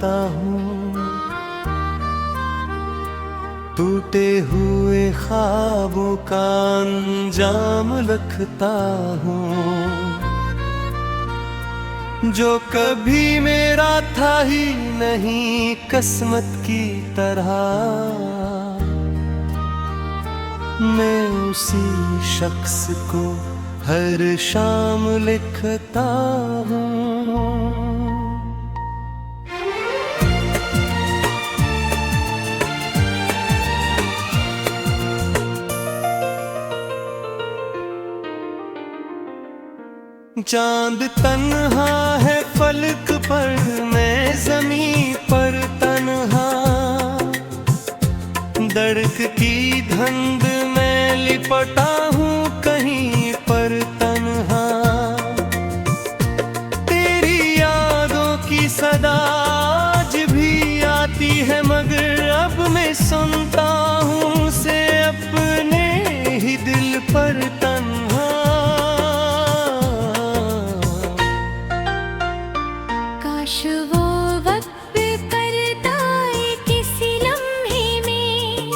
जाता हूँ, टूटे हुए ख्वाबों का अंजाम लिखता हूँ। जो कभी मेरा था ही नहीं किस्मत की तरह, मैं उसी शख्स को हर शाम लिखता हूँ। चांद तन्हा है फलक पर, मैं ज़मीं पर तन्हा, दर्द की धंध में लिपटा हूँ कहीं पर तन्हा। तेरी यादों की सदा आज भी आती है, मगर अब मैं सुनता हूँ उसे अपने ही दिल पर तन्हा। काश वो वक्त करता है किसी लम्हे में,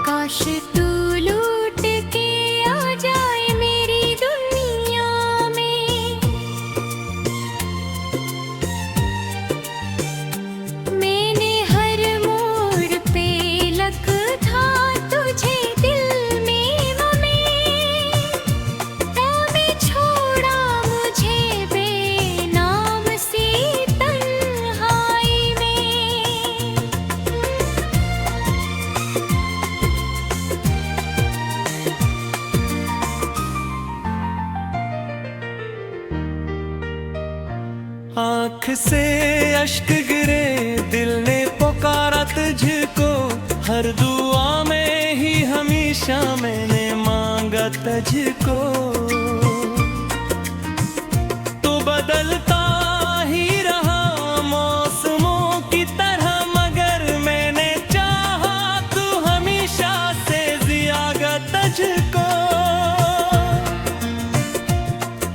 काश तू लूट के आ जाए मेरी दुनिया में। मैंने हर मोड़ पे लिखा तुझे दिल में, छोड़ा मुझे बेनाम सी तन्हाई में। आँख से अश्क गिरे, दिल ने पुकारा तुझको, हर दुआ में ही हमेशा मैंने मांगा तुझको। तो बदलता ही रहा मौसमों की तरह, मगर मैंने चाहा तू हमेशा से ज्यादा तुझको।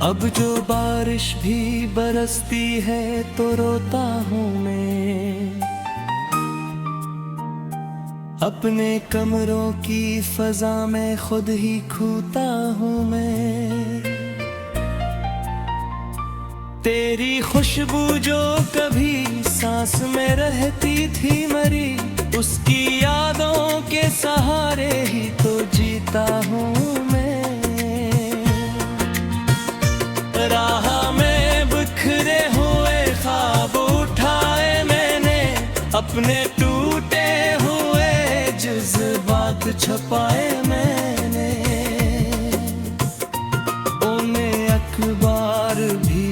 अब जो बारिश भी बरसती है तो रोता हूँ मैं, अपने कमरों की फजा में खुद ही खोता हूँ मैं। तेरी खुशबू जो कभी सांस में रहती थी मरी, उसकी यादों के सहारे ही तो जीता हूँ मैं। राह में बिखरे हुए ख्वाब उठाए मैंने, अपने टूटे हुए जज्बात छुपाए मैंने। उन्हें अखबार भी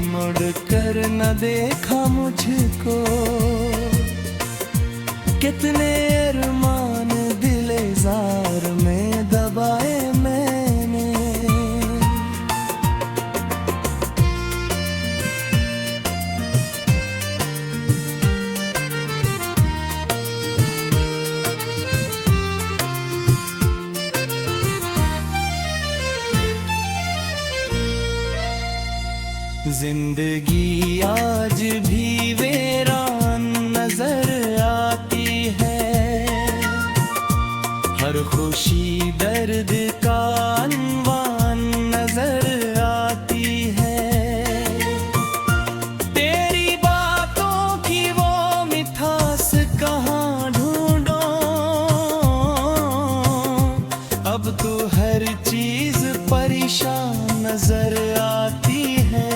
मुड़ कर न देखा मुझको, कितने अरमान दिले जार में दबाए मैंने। जिंदगी आज भी वीरान नजर आती है, हर खुशी दर्द का अनवान नजर आती है। तेरी बातों की वो मिठास कहाँ ढूंढूं, अब तो हर चीज परेशान नजर आती है।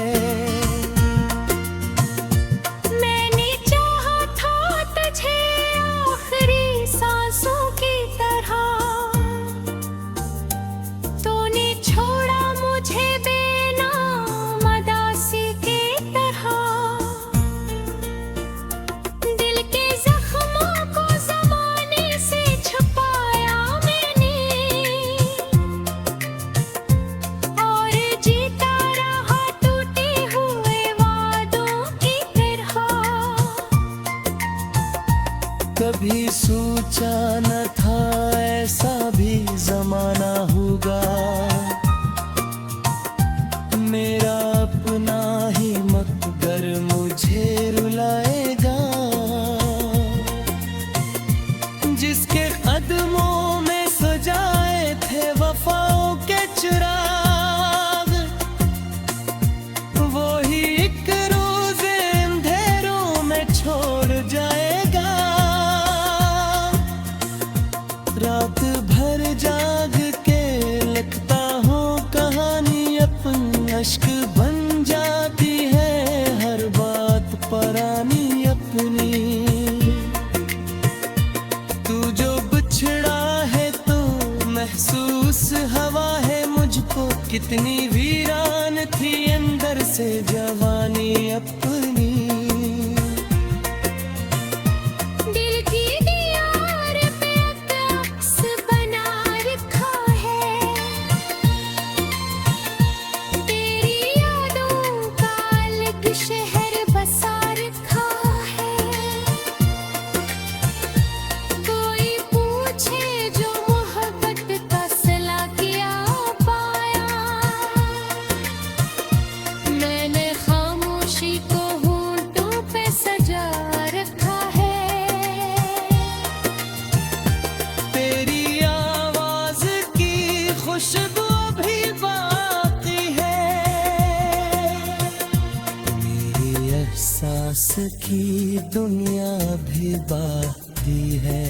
कितनी वीरान थी अंदर से जवानी अपनी। दिल की दीवार पे अक्स बना रखा है, तेरी यादों का अलग शहर बसा रखा है। कोई पूछे जो मोहब्बत का सिला क्या पाया, मैंने खामोशी को होंठों पे सजा रखा है। तेरी आवाज की खुशबू भी बाकी है, मेरी एहसास की दुनिया भी बाकी है।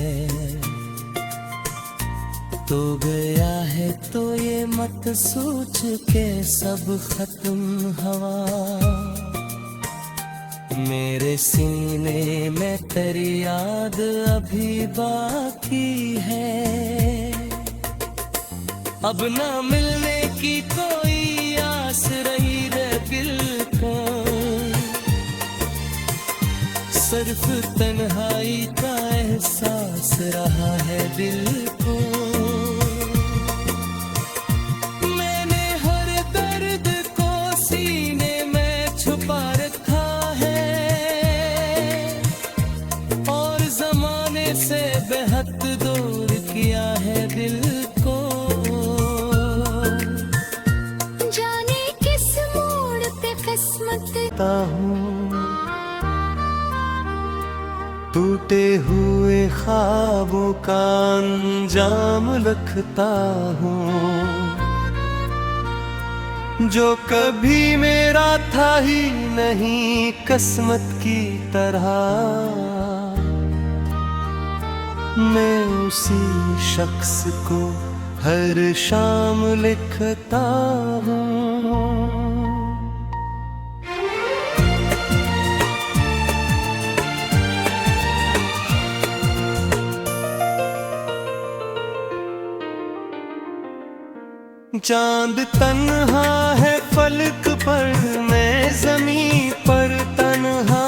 तो गया है तो ये मत सोच के सब खत्म हवा, मेरे सीने में तेरी याद अभी बाकी है। अब ना मिलने की कोई आस रही रे दिल को, सिर्फ तन्हाई का एहसास रहा है दिल को। मैंने हर दर्द को सीने में छुपा रखा है, और जमाने से बेहद दूर किया है दिल को। जाने किस मोड़ पे किस्मत हूँ टूटे हुए ख्वाबों का अंजाम रखता हूँ, जो कभी मेरा था ही नहीं किस्मत की तरह। मैं उसी शख्स को हर शाम लिखता हूँ। चांद तन्हा है फलक पर, मैं ज़मीं पर तन्हा,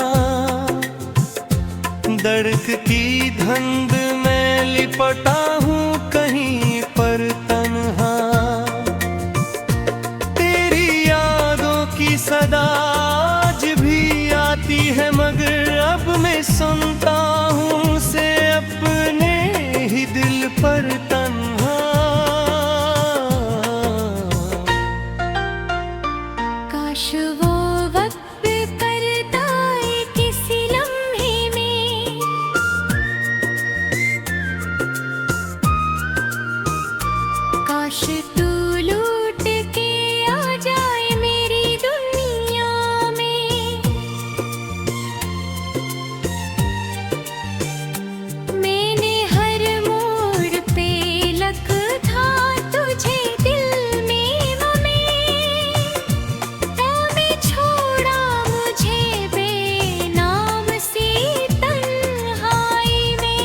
दर्द की धुंध में लिपटा हूँ कहीं पर तन्हा। तेरी यादों की सदा आज भी आती है, मगर अब मैं सुनता हूँ उसे अपने ही दिल पर तन्हा। काश वो वक्त करता है किसी लम्हे में, काश तू लूट के आ जाए मेरी दुनिया में। मैंने हर मोड़ पे लिखा तुझे दिल में तो मैं छोड़ा मुझे बेनाम सी तन्हाई में।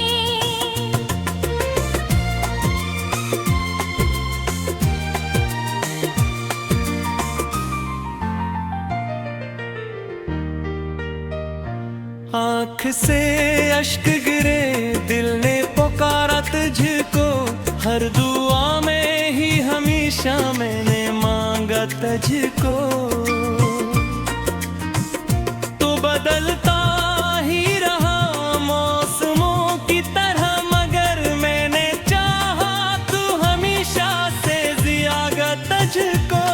आँख से अश्क गिरे, दिल ने पुकारा तुझको, हर दुआ में ही हमेशा मैंने मांगा तुझको। तो बदलता ही रहा मौसमों की तरह, मगर मैंने चाहा तू हमेशा से जियागा तुझको।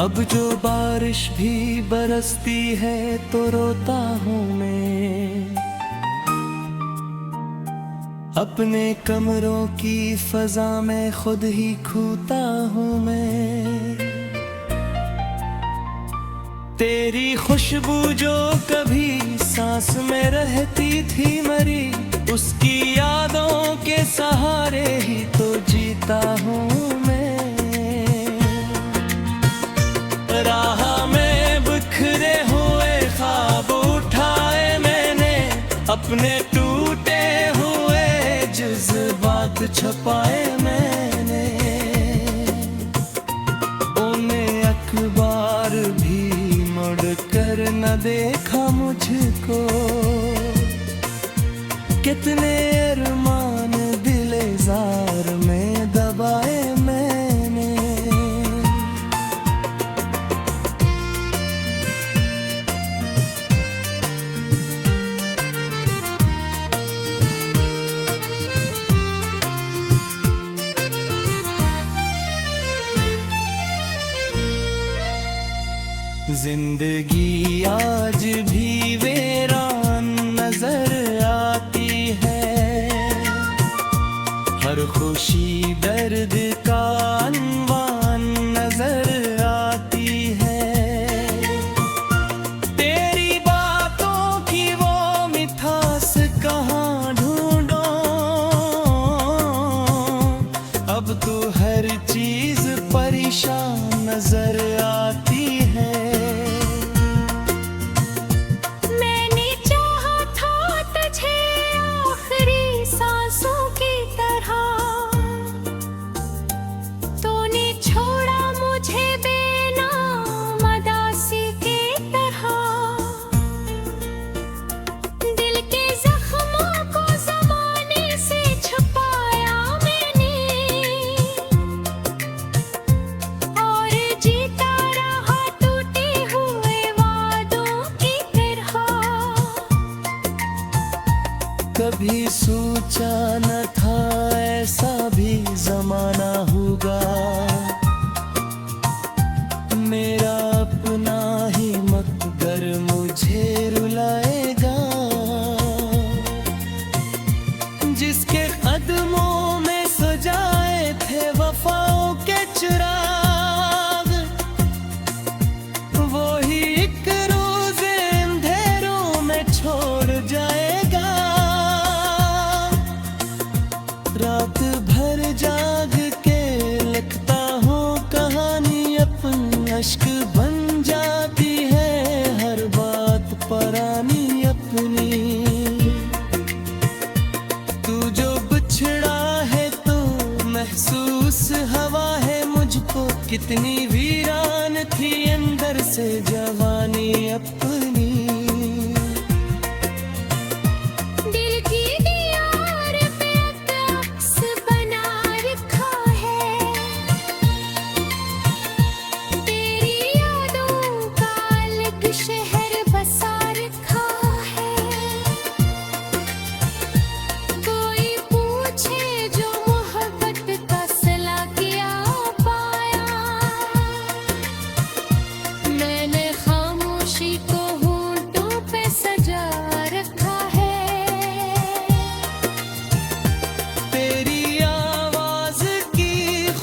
अब जो बारिश भी बरसती है तो रोता हूँ मैं, अपने कमरों की फजा में खुद ही खोता हूँ मैं। तेरी खुशबू जो कभी सांस में रहती थी मरी, उसकी यादों के सहारे ही तो जीता हूँ मैं। राह में बिखरे हुए ख्वाब उठाए मैंने, अपने टूटे हुए जज्बात छुपाए मैंने। न देखा मुझको, कितने अरमान दिले जार में दबाए मैंने। जिंदगी आज भी वीरान नजर आती है, हर खुशी दर्द का अनवान नजर आती है। तेरी बातों की वो मिठास कहाँ ढूंढो, अब तो हर चीज परेशान नजर आती है। कभी सोचा न था ऐसा भी जमाना होगा, मेरा अपना ही मकदर मुझे रुलाएगा। जिसके कदमों में सजाए थे वफाओं के चिराग, वो ही एक रोज अंधेरों में छोड़ जाएगा। रात भर जाग के लिखता हूँ कहानी, अपनी अश्क बन जाती है हर बात परानी अपनी। तू जो बिछड़ा है तो महसूस हवा है मुझको, कितनी वीरान थी अंदर से जवानी अपनी।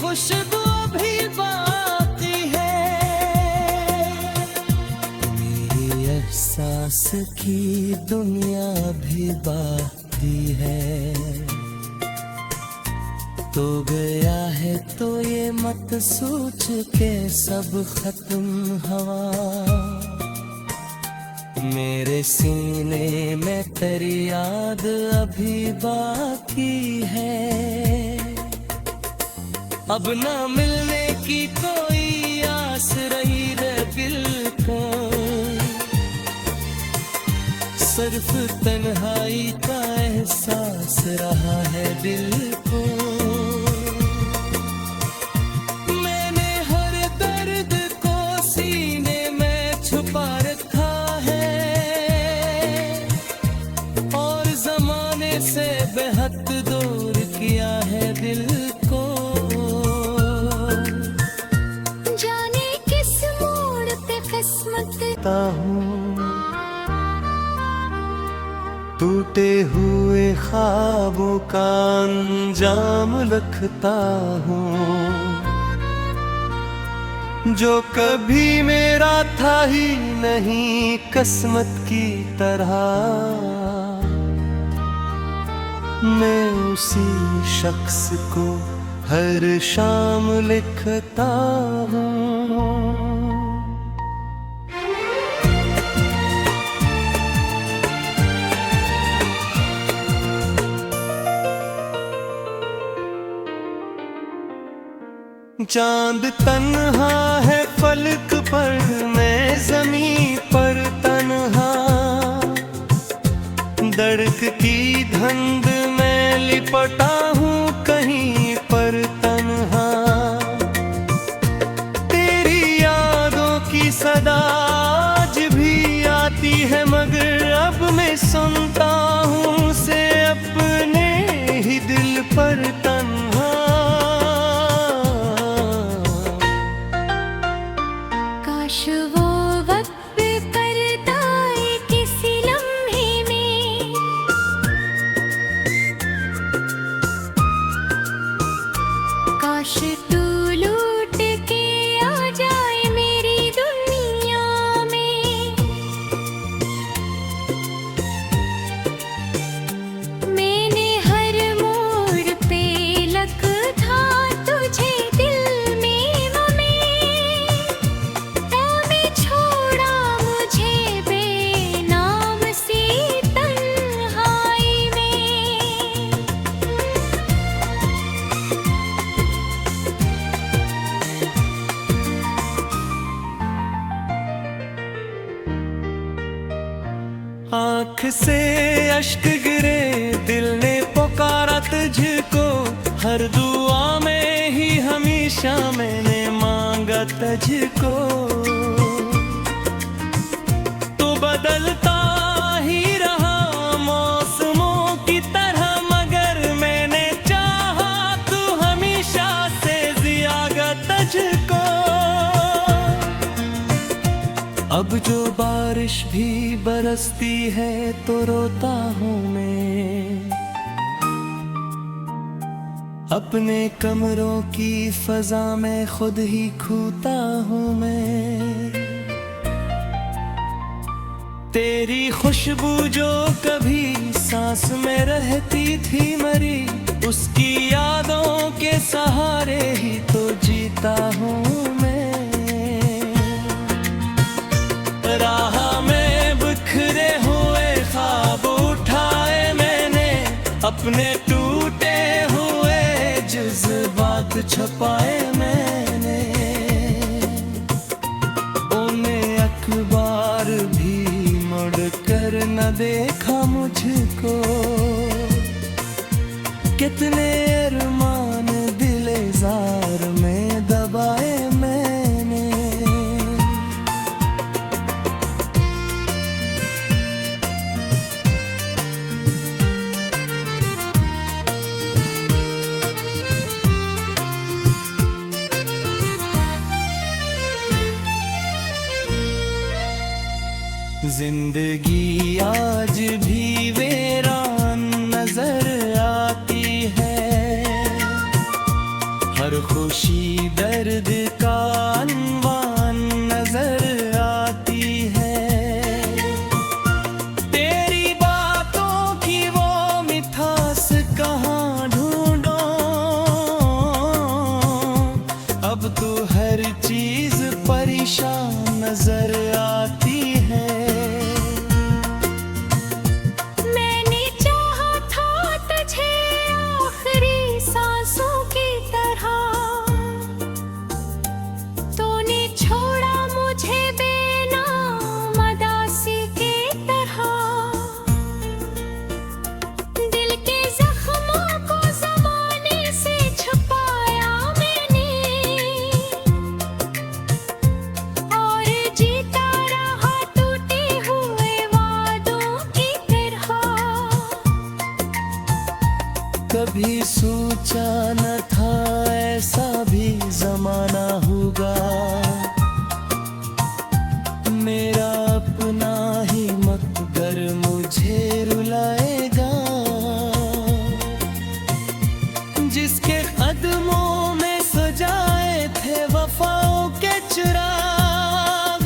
खुशबू भी बाकी है, मेरे एहसास की दुनिया भी बाकी है। तो गया है तो ये मत सोच के सब खत्म हवा, मेरे सीने में तेरी याद अभी बाकी है। अब ना मिलने की कोई आस रही रे दिल को, सिर्फ तन्हाई का एहसास रहा है दिल को। मैंने हर दर्द को सीने में छुपा रखा है, और जमाने से बेहद दूर किया है दिल को। टूटे हुए ख्वाबों का अंजाम रखता हूँ, जो कभी मेरा था ही नहीं किस्मत की तरह। मैं उसी शख्स को हर शाम लिखता हूँ। चांद तन्हा है फलक पर, मैं ज़मीं पर धुंध में लिपटा हूँ कहीं पर तन्हा। तेरी यादों की सदा आज भी आती है, मगर अब मैं सुनता हूँ उसे अपने ही दिल पर तन्हा। काश वो वक्त करता है किसी लम्हे में, काश तू लूट के आ जाए मेरी दुनिया में। मैंने हर मोड़ पे लिखा तुझे दिल में वो मैं, तूने छोड़ा मुझे बेनाम सी तन्हाई में। आँख से अश्क गिरे, दिल ने पुकारा तुझको, हर दुआ में ही हमेशा मैंने मांगा तुझको। तो बदलता ही रहा मौसमों की तरह, मगर मैंने चाहा तू हमेशा से ज्यादा तुझको। अब जो बारिश भी बरसती है तो रोता हूँ मैं, अपने कमरों की फजा में खुद ही खोता हूँ मैं। तेरी खुशबू जो कभी सांस में रहती थी मरी, उसकी यादों के सहारे ही तो जीता हूँ मैं। राह में बिखरे हुए ख्वाब उठाए मैंने, अपने टूटे हुए जज्बात छुपाए मैंने। उन्हें अखबार भी मुड़ कर न देखा मुझको, कितने अरमान दिले जार में दबाए मैंने। जिंदगी आज भी वीरान नजर आती है, हर खुशी दर्द का अनवान नजर आती है। तेरी बातों की वो मिठास कहाँ ढूंढूं, अब तो हर चीज परेशान नजर आती है। कभी सोचा न था ऐसा भी जमाना होगा, मेरा अपना ही मकदर मुझे रुलाएगा। जिसके कदमों में सजाए थे वफाओं के चिराग,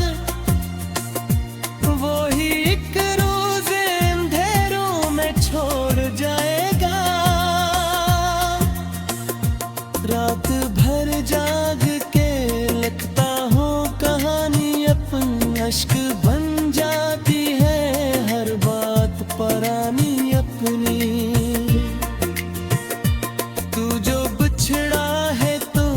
वो ही एक रोज अंधेरों में छोड़ जाएगा। रात भर जाग के लिखता हूँ कहानी अपनी, अश्क बन जाती है हर बात परानी अपनी। तू जो बिछड़ा है तो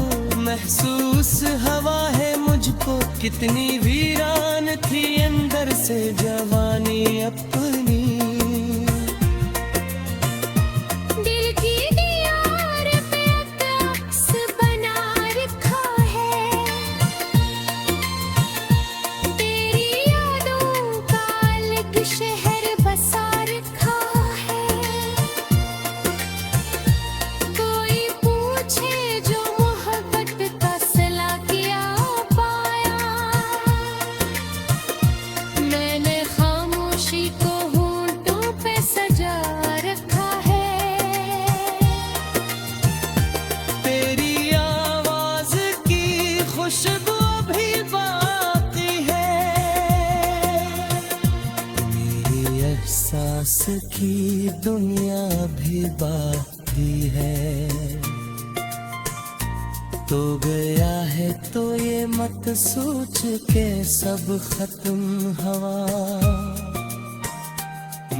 महसूस हवा है मुझको, कितनी वीरान थी अंदर से जवानी अपनी। उसकी दुनिया भी बाकी है। तो गया है तो ये मत सोच के सब खत्म हवा।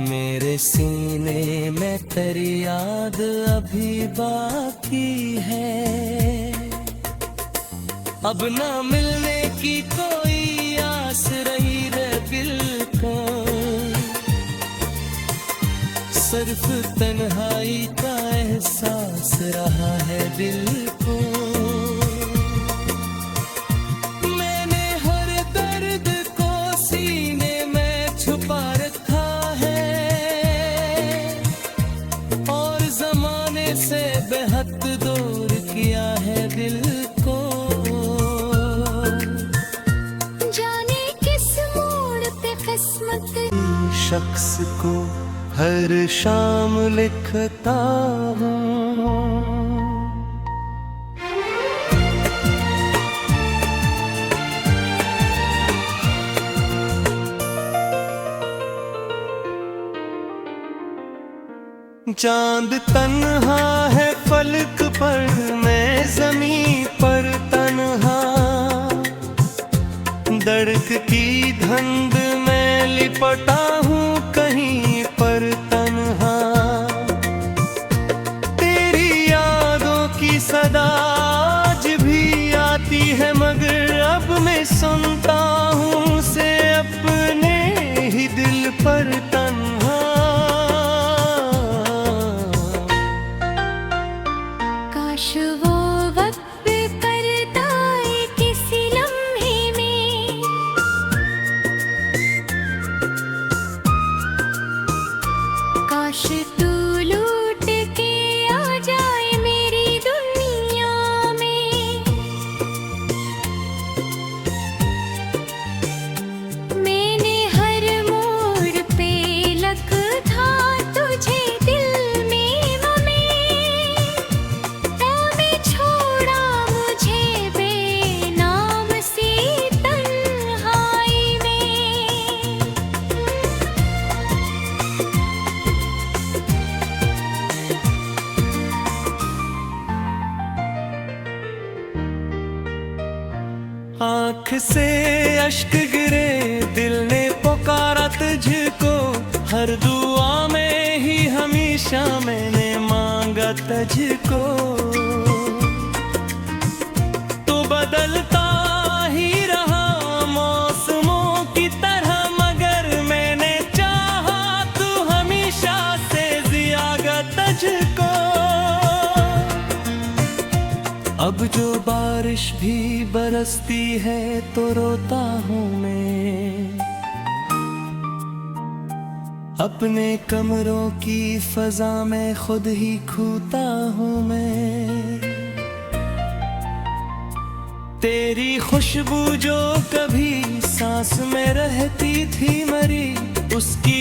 मेरे सीने में तेरी याद अभी बाकी है। अब ना मिलने की कोई आस रही रे बिल्कुल। सिर्फ तन्हाई का एहसास रहा है दिल को। मैंने हर दर्द को सीने में छुपा रखा है और जमाने से बेहद दूर किया है दिल को। जाने किस मोड़ पे किस्मत शख्स को हर शाम लिखता हूँ। चांद तन्हा है फलक पर, मैं ज़मीं पर तन्हा। दर्द की धंध में लिपटा हूँ कहीं पर तन्हा। तेरी यादों की सदा आज भी आती है, मगर अब मैं सुनता हूँ उसे अपने ही दिल पर तन्हा। काश वो वक्त करता है किसी लम्हे में। काश तू लूट के आ जाए मेरी दुनिया में। मैंने हर मोड़ पे लिखा तुझे दिल में वो में। तभी छोड़ा मुझे बेनाम सी तन्हाई में। आँख से अश्क गिरे, दिल ने पुकारा तुझको। हर दुआ में ही हमेशा मैंने मांगा तुझको। तो बदलता ही रहा मौसमों की तरह, मगर मैंने चाहा तू हमेशा से ज्यादा तुझको। अब जो बारिश भी बरसती है तो रोता हूँ मैं। अपने कमरों की फजा में खुद ही खोता हूँ मैं। तेरी खुशबू जो कभी सांस में रहती थी मरी, उसकी